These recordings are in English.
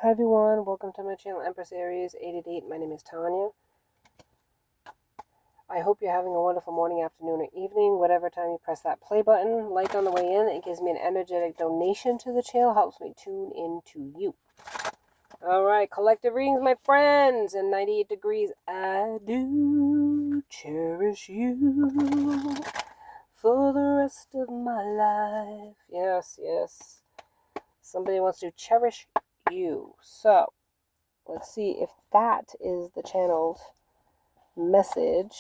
Hi everyone, welcome to my channel Empress Aries 888. My name is Tanya. I hope you're having a wonderful morning, afternoon, or evening. Whatever time you press that play button, like on the way in, it gives me an energetic donation to the channel, helps me tune into you. Alright, collective readings, my friends. And 98 degrees, I do cherish you for the rest of my life. Yes, yes. Somebody wants to cherish you. So, let's see if that is the channeled message,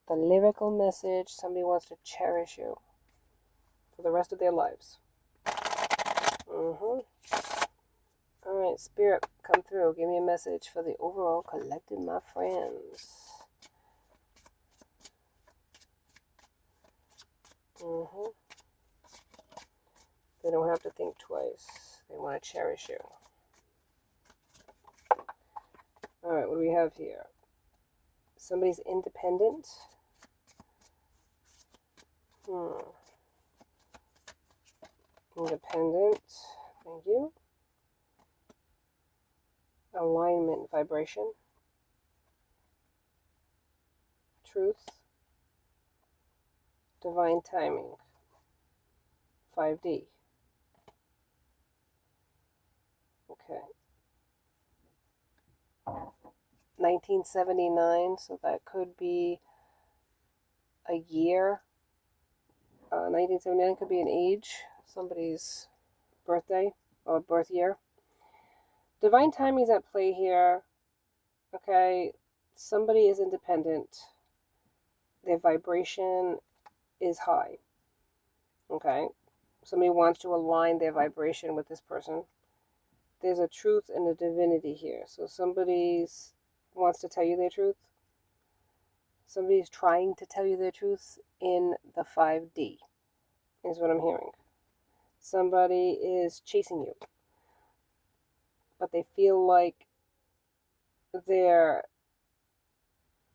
the lyrical message. Somebody wants to cherish you for the rest of their lives. All right, Spirit, come through. Give me a message for the overall collective, my friends. They don't have to think twice. They want to cherish you. All right, what do we have here? Somebody's independent. Independent. Thank you. Alignment, vibration. Truth. Divine timing. 5D. Okay. 1979, so that could be a year. 1979 could be an age, somebody's birthday or birth year. Divine timing is at play here. Okay, somebody is independent. Their vibration is high. Okay, somebody wants to align their vibration with this person. There's a truth and a divinity here. So somebody wants to tell you their truth. Somebody's trying to tell you their truth in the 5D, is what I'm hearing. Somebody is chasing you, but they feel like they're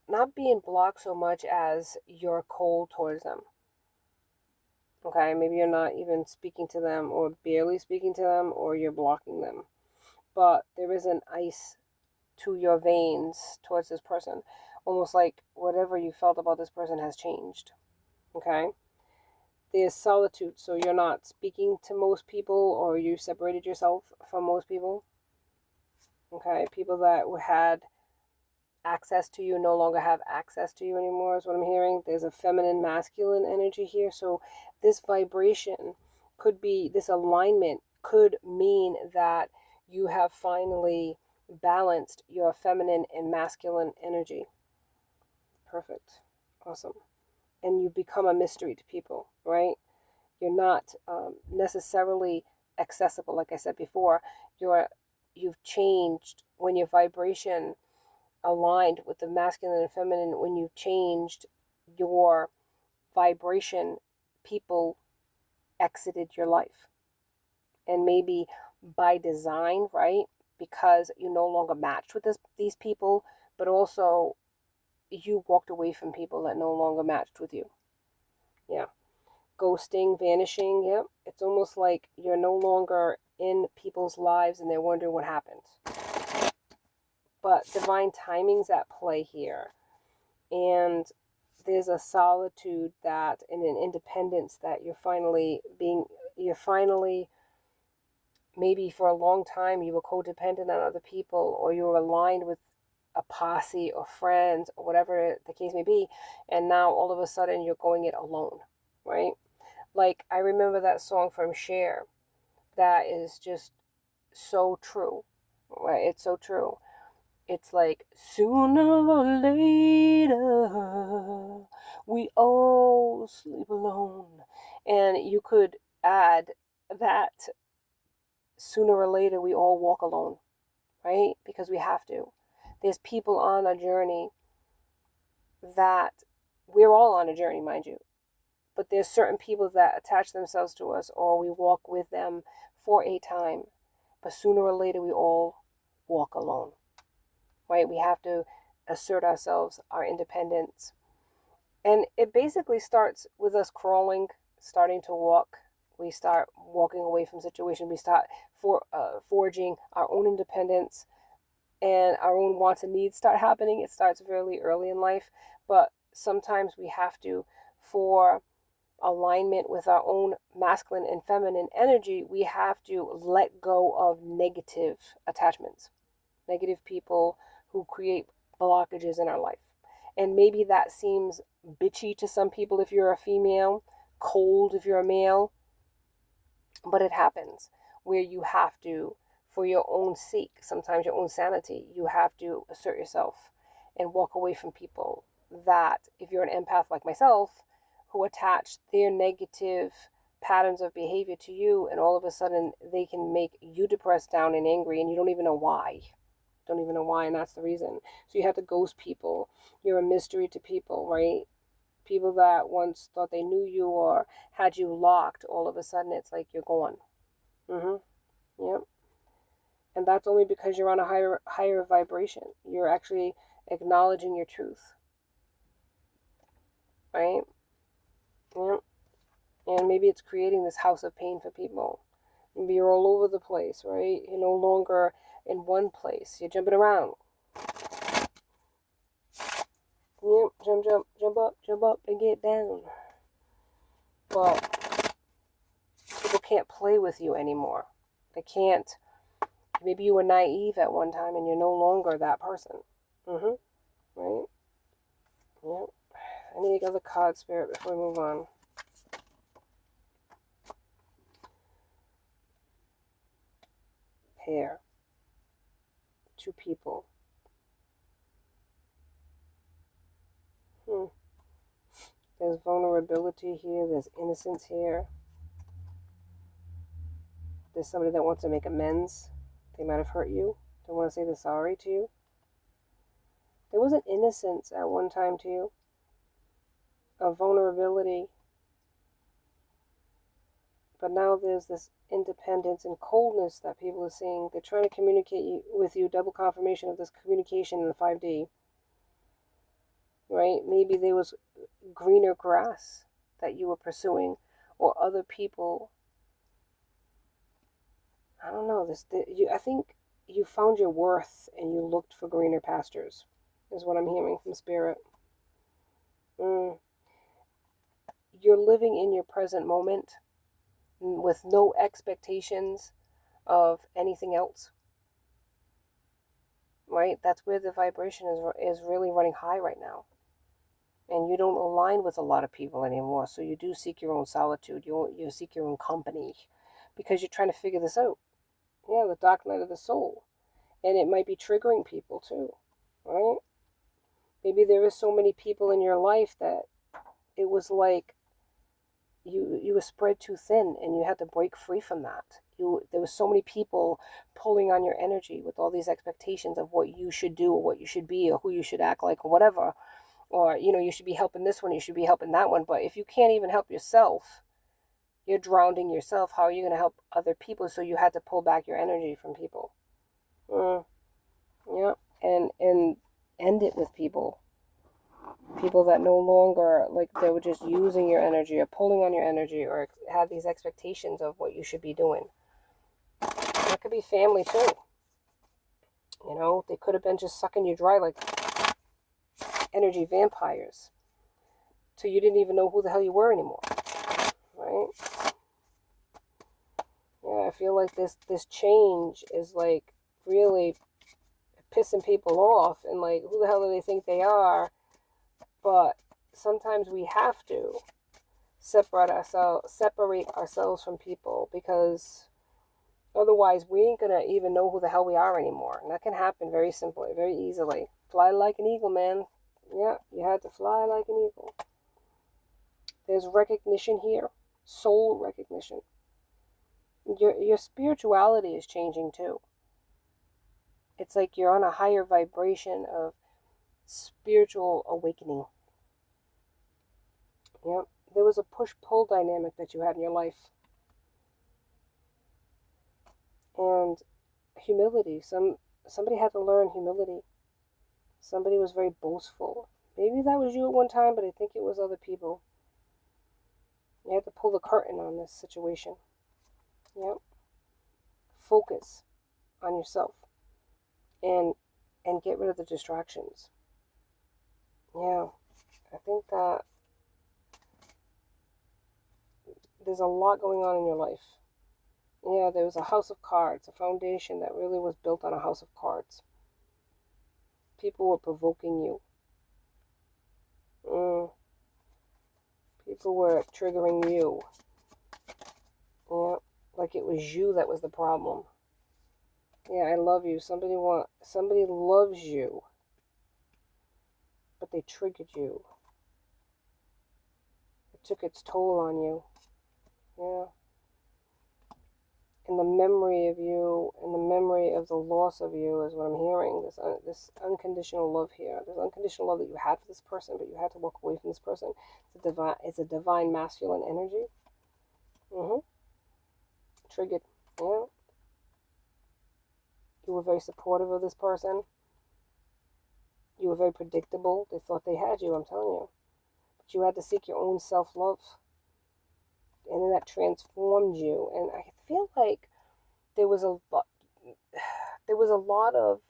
not being blocked so much as you're cold towards them. Okay, maybe you're not even speaking to them or barely speaking to them, or you're blocking them. But there is an ice to your veins towards this person. Almost like whatever you felt about this person has changed. Okay? There's solitude, so you're not speaking to most people, or you separated yourself from most people. Okay? People that had access to you no longer have access to you anymore, is what I'm hearing. There's a feminine, masculine energy here. So this vibration could be, this alignment could mean that you have finally balanced your feminine and masculine energy. Perfect. Awesome. And you become a mystery to people, right? You're not necessarily accessible. Like I said before, you've changed when your vibration aligned with the masculine and feminine. When you've changed your vibration, people exited your life. And maybe by design, right? Because you no longer matched with these people, but also you walked away from people that no longer matched with you. Yeah. Ghosting, vanishing. Yeah. It's almost like you're no longer in people's lives and they're wondering what happened. But divine timing's at play here. And there's a solitude that, and an independence that you're finally, maybe for a long time you were codependent on other people, or you were aligned with a posse or friends or whatever the case may be, and now all of a sudden you're going it alone, right? Like, I remember that song from Cher that is just so true, right? It's so true. It's like, sooner or later we all sleep alone. And you could add that sooner or later we all walk alone, right? Because we have to. There's people on a journey that, we're all on a journey, mind you, but there's certain people that attach themselves to us, or we walk with them for a time, but sooner or later we all walk alone, right? We have to assert ourselves, our independence. And it basically starts with us crawling, starting to walk. We start walking away from situations. We start forging our own independence, and our own wants and needs start happening. It starts really early in life, but sometimes we have to, for alignment with our own masculine and feminine energy, we have to let go of negative attachments, negative people who create blockages in our life. And maybe that seems bitchy to some people if you're a female, cold if you're a male, but it happens where you have to, for your own sake, sometimes your own sanity, you have to assert yourself and walk away from people that, if you're an empath like myself, who attach their negative patterns of behavior to you, and all of a sudden they can make you depressed, down, and angry, and you don't even know why. Don't even know why, and that's the reason. So you have to ghost people. You're a mystery to people, right? People that once thought they knew you or had you locked, all of a sudden it's like you're gone. Yep. And that's only because you're on a higher vibration. You're actually acknowledging your truth, right? Yep. And maybe it's creating this house of pain for people. Maybe you're all over the place, right? You're no longer in one place. You're jumping around. Yep, jump up, and get down. Well, people can't play with you anymore. They can't. Maybe you were naive at one time and you're no longer that person. Right? Yep. I need another card, Spirit, before we move on. Pair. Two people. There's vulnerability here. There's innocence here. There's somebody that wants to make amends. They might have hurt you. They want to say they're sorry to you. There was an innocence at one time to you. A vulnerability. But now there's this independence and coldness that people are seeing. They're trying to communicate with you. Double confirmation of this communication in the 5D. Right? Maybe there was greener grass that you were pursuing, or other people. I don't know. I think you found your worth and you looked for greener pastures, is what I'm hearing from Spirit. You're living in your present moment with no expectations of anything else. Right? That's where the vibration is really running high right now. And you don't align with a lot of people anymore, so you do seek your own solitude. You seek your own company because you're trying to figure this out. Yeah, the dark night of the soul. And it might be triggering people too, right? Maybe there were so many people in your life that it was like you were spread too thin and you had to break free from that. There were so many people pulling on your energy with all these expectations of what you should do or what you should be or who you should act like or whatever. Or, you should be helping this one, you should be helping that one. But if you can't even help yourself, you're drowning yourself. How are you going to help other people? So you had to pull back your energy from people. Yeah. And end it with people. People that no longer, like, they were just using your energy or pulling on your energy or had these expectations of what you should be doing. That could be family too. They could have been just sucking you dry like energy vampires. So you didn't even know who the hell you were anymore. Right? Yeah, I feel like this change is like really pissing people off and like, who the hell do they think they are? But sometimes we have to separate ourselves from people, because otherwise we ain't gonna even know who the hell we are anymore. And that can happen very simply, very easily. Fly like an eagle, man. Yeah, you had to fly like an eagle. There's recognition here, soul recognition. Your spirituality is changing too. It's like you're on a higher vibration of spiritual awakening. Yep. There was a push-pull dynamic that you had in your life. And humility. Somebody had to learn humility. Somebody was very boastful. Maybe that was you at one time, but I think it was other people. You had to pull the curtain on this situation. Yep. focus on yourself and get rid of the distractions. Yeah, I think that there's a lot going on in your life. Yeah, there was a house of cards, a foundation that really was built on a house of cards. People were provoking you. People were triggering you. Yeah, like it was you that was the problem. Yeah, I love you. Somebody loves you, but they triggered you. It took its toll on you. Yeah. And the memory of you and the memory of the loss of you is what I'm hearing. This unconditional love here. There's unconditional love that you had for this person, but you had to walk away from this person. It's a divine masculine energy. Triggered. Yeah. You were very supportive of this person. You were very predictable. They thought they had you, I'm telling you. But you had to seek your own self-love. And then that transformed you. And I feel like there was a lot of,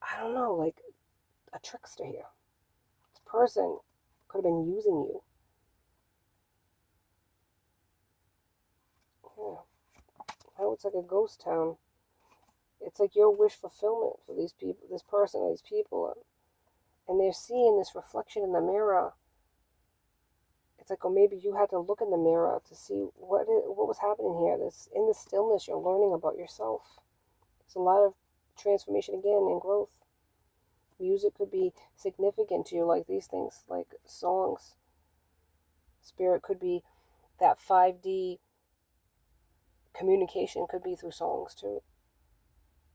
I don't know, like a trickster here. This person could have been using you. Yeah. Now it's like a ghost town. It's like your wish fulfillment for these people, this person, these people. And they're seeing this reflection in the mirror. It's like, or maybe you had to look in the mirror to see what was happening here. In the stillness, you're learning about yourself. There's a lot of transformation again and growth. Music could be significant to you, like these things, like songs. Spirit could be that 5D communication, could be through songs too.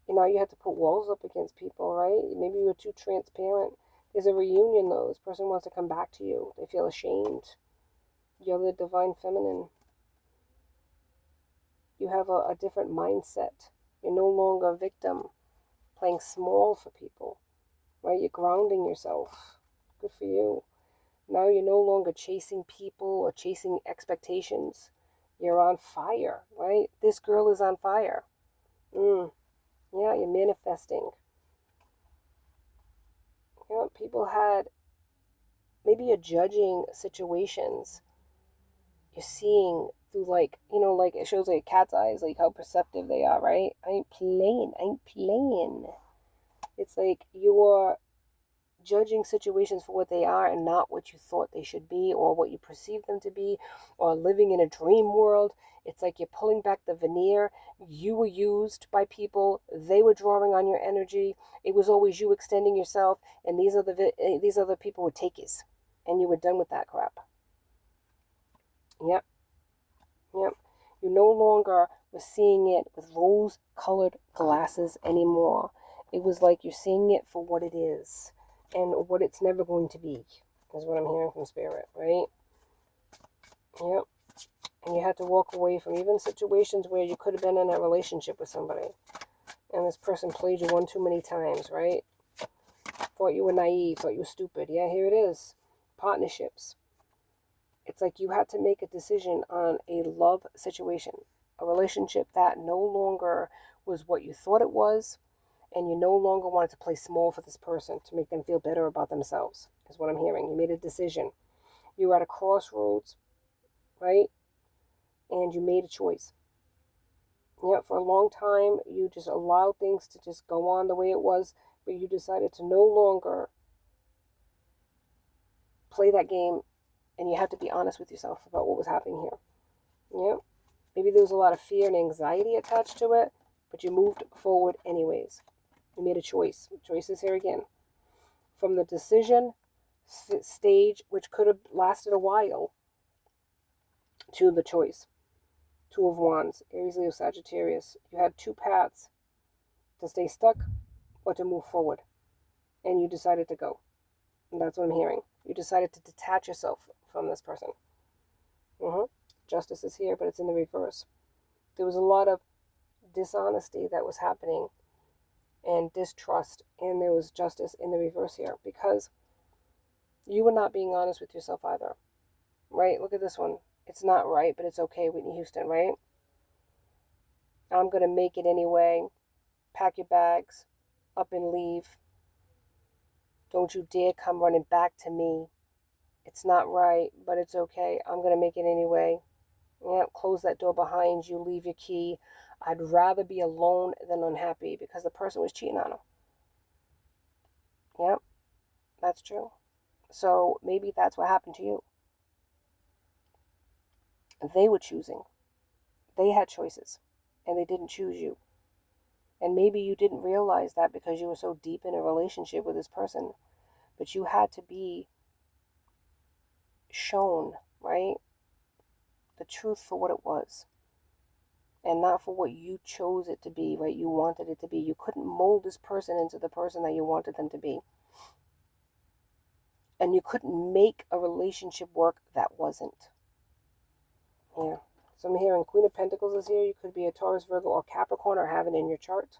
You had to put walls up against people, right? Maybe you were too transparent. There's a reunion though. This person wants to come back to you. They feel ashamed. You're the divine feminine. You have a different mindset. You're no longer a victim, playing small for people, right? You're grounding yourself. Good for you. Now you're no longer chasing people or chasing expectations. You're on fire, right? This girl is on fire. Yeah, you're manifesting. People had, maybe you're judging situations. You're seeing through like it shows like cat's eyes, like how perceptive they are, right? I ain't playing. It's like you're judging situations for what they are and not what you thought they should be or what you perceive them to be, or living in a dream world. It's like you're pulling back the veneer. You were used by people. They were drawing on your energy. It was always you extending yourself, and these other people were takers, and you were done with that crap. Yep. You no longer were seeing it with rose-colored glasses anymore. It was like you're seeing it for what it is and what it's never going to be, is what I'm hearing from Spirit, right? Yep. And you had to walk away from even situations where you could have been in a relationship with somebody, and this person played you one too many times, right? Thought you were naive, thought you were stupid. Yeah, here it is. Partnerships. It's like you had to make a decision on a love situation, a relationship that no longer was what you thought it was, and you no longer wanted to play small for this person to make them feel better about themselves, is what I'm hearing. You made a decision. You were at a crossroads, right? And you made a choice. Yeah, for a long time, you just allowed things to just go on the way it was, but you decided to no longer play that game, and you had to be honest with yourself about what was happening here. Yeah. Maybe there was a lot of fear and anxiety attached to it, but you moved forward anyways. You made a choice. Choice is here again. From the decision stage, which could have lasted a while, to the choice. Two of Wands, Aries, Leo, Sagittarius. You had two paths: to stay stuck or to move forward. And you decided to go. And that's what I'm hearing. You decided to detach yourself from this person. Justice is here, but it's in the reverse. There was a lot of dishonesty that was happening and distrust, and there was justice in the reverse here because you were not being honest with yourself either, right? Look at this one. It's not right, but it's okay, Whitney Houston, right? I'm going to make it anyway. Pack your bags up and leave. Don't you dare come running back to me. It's not right, but it's okay. I'm going to make it anyway. Yeah, close that door behind you. Leave your key. I'd rather be alone than unhappy because the person was cheating on him. Yep, that's true. So maybe that's what happened to you. They were choosing. They had choices, and they didn't choose you. And maybe you didn't realize that because you were so deep in a relationship with this person. But you had to be shown, right, the truth for what it was. And not for what you chose it to be, right? You wanted it to be. You couldn't mold this person into the person that you wanted them to be. And you couldn't make a relationship work that wasn't. Yeah. So I'm hearing Queen of Pentacles is here. You could be a Taurus, Virgo, or Capricorn, or have it in your chart.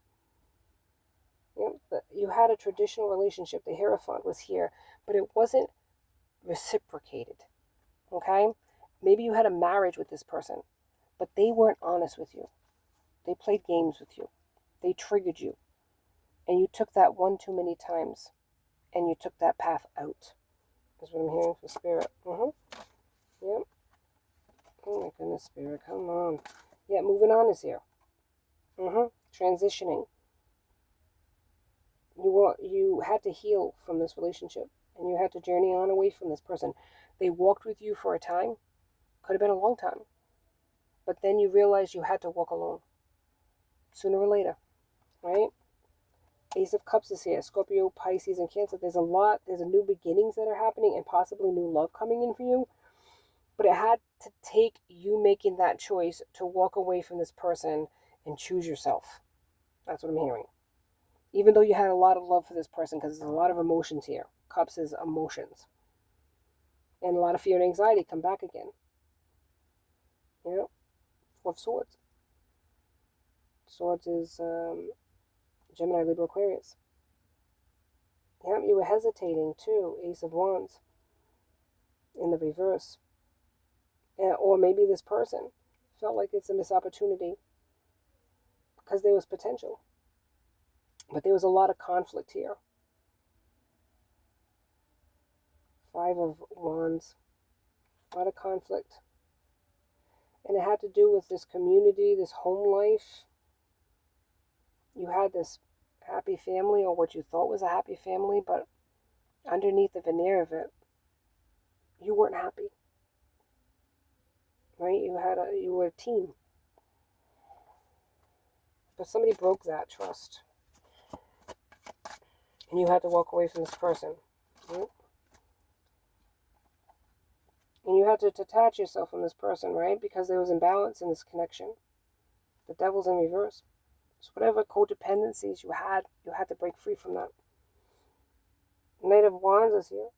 You had a traditional relationship. The Hierophant was here, but it wasn't reciprocated. Okay? Maybe you had a marriage with this person, but they weren't honest with you. They played games with you. They triggered you. And you took that one too many times. And you took that path out. That's what I'm hearing from Spirit. Yep. Oh my goodness, Spirit. Come on. Yeah, moving on is here. Transitioning. You had to heal from this relationship. And you had to journey on away from this person. They walked with you for a time. Could have been a long time. But then you realized you had to walk alone. Sooner or later. Right? Ace of Cups is here. Scorpio, Pisces, and Cancer. There's a new beginnings that are happening and possibly new love coming in for you. But it had to take you making that choice to walk away from this person and choose yourself. That's what I'm hearing. Even though you had a lot of love for this person, because there's a lot of emotions here. Cups is emotions. And a lot of fear and anxiety come back again. Four of Swords. Swords is Gemini, Libra, Aquarius. You were hesitating too. Ace of Wands in the reverse. Or maybe this person felt like it's a missed opportunity because there was potential. But there was a lot of conflict here. Five of Wands. A lot of conflict. And it had to do with this community, this home life. You had this happy family, or what you thought was a happy family, but underneath the veneer of it, you weren't happy. Right? You were a team. But somebody broke that trust. And you had to walk away from this person. Right? And you had to detach yourself from this person, right? Because there was imbalance in this connection. The devil's in reverse. So whatever codependencies you had to break free from that. Knight of Wands is here.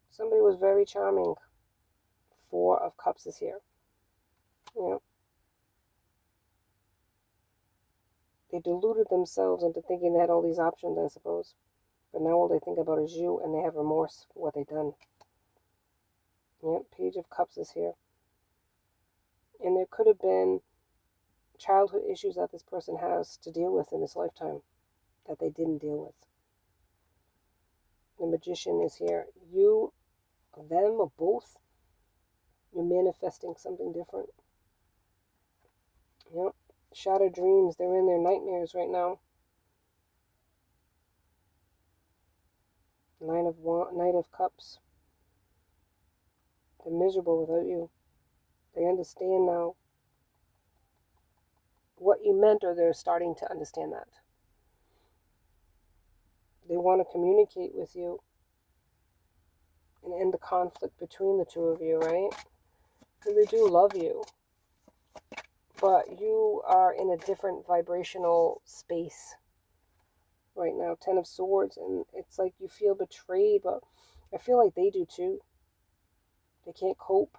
Somebody was very charming. Four of Cups is here. They deluded themselves into thinking they had all these options, I suppose. But now all they think about is you, and they have remorse for what they've done. Page of Cups is here. And there could have been childhood issues that this person has to deal with in this lifetime that they didn't deal with. The Magician is here. You, them, or both, you're manifesting something different. Shattered dreams. They're in their nightmares right now. Knight of Cups. They're miserable without you. They understand now what you meant, or they're starting to understand that. They want to communicate with you and end the conflict between the two of you, right? And they do love you. But you are in a different vibrational space right now. 10 of Swords, and it's like you feel betrayed, but I feel like they do too. They can't cope.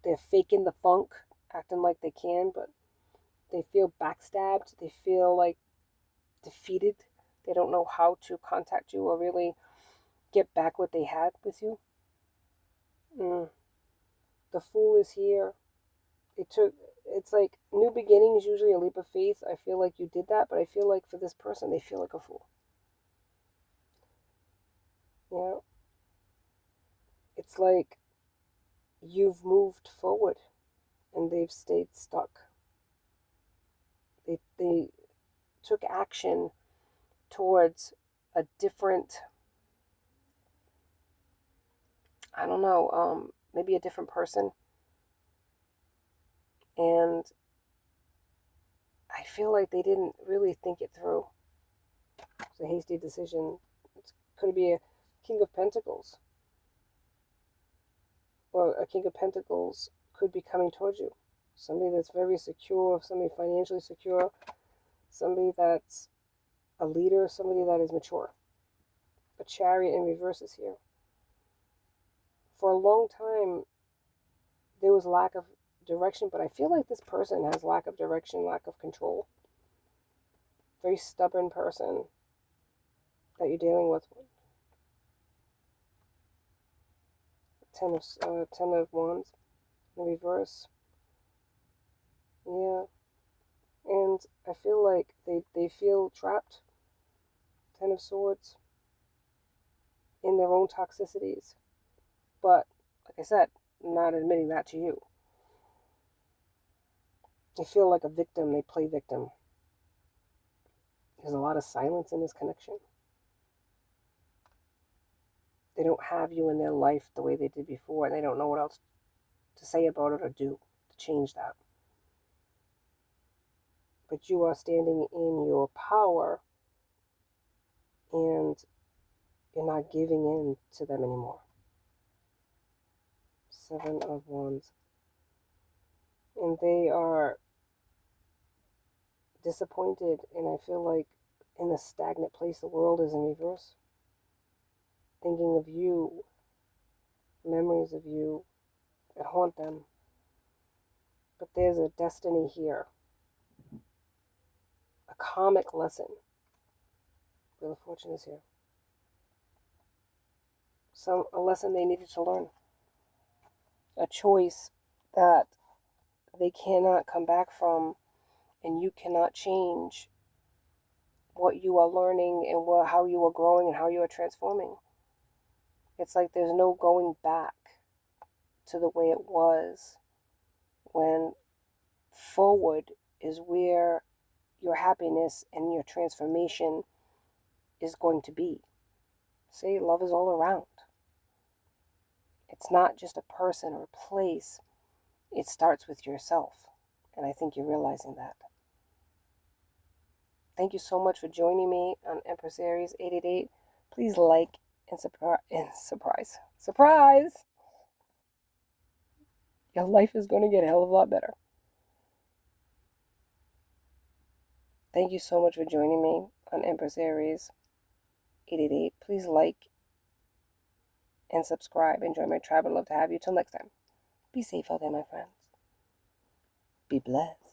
They're faking the funk, acting like they can, but they feel backstabbed. They feel like defeated. They don't know how to contact you or really get back what they had with you. The Fool is here. it's like new beginnings, usually a leap of faith. I feel like you did that, but I feel like for this person, they feel like a fool. You know, it's like you've moved forward and they've stayed stuck. They took action towards a different, I don't know, maybe a different person. And I feel like they didn't really think it through. It's a hasty decision. It could be a King of Pentacles, or a King of Pentacles could be coming towards you. Somebody that's very secure, somebody financially secure, somebody that's a leader, somebody that is mature. A Chariot in reverse is here. For a long time, there was lack of direction, but I feel like this person has lack of direction, lack of control. Very stubborn person that you're dealing with. Ten of Wands in reverse. Yeah. And I feel like they feel trapped. Ten of Swords. In their own toxicities. But, like I said, not admitting that to you. They feel like a victim. They play victim. There's a lot of silence in this connection. They don't have you in their life the way they did before, and they don't know what else to say about it or do to change that. But you are standing in your power, and you're not giving in to them anymore. Seven of Wands. And they are disappointed, and I feel like in a stagnant place. The world is in reverse. Thinking of you, memories of you that haunt them. But there's a destiny here. A karmic lesson. Wheel of Fortune is here. A lesson they needed to learn. A choice that they cannot come back from, and you cannot change what you are learning and how you are growing and how you are transforming. It's like there's no going back to the way it was, when forward is where your happiness and your transformation is going to be. See, love is all around. It's not just a person or a place. It starts with yourself. And I think you're realizing that. Thank you so much for joining me on Empress Aries 888. Please like and surprise! Your life is going to get a hell of a lot better. Thank you so much for joining me on Empress Aries 888. Please like and subscribe. Enjoy my tribe. I'd love to have you. Till next time. Be safe out there, my friends. Be blessed.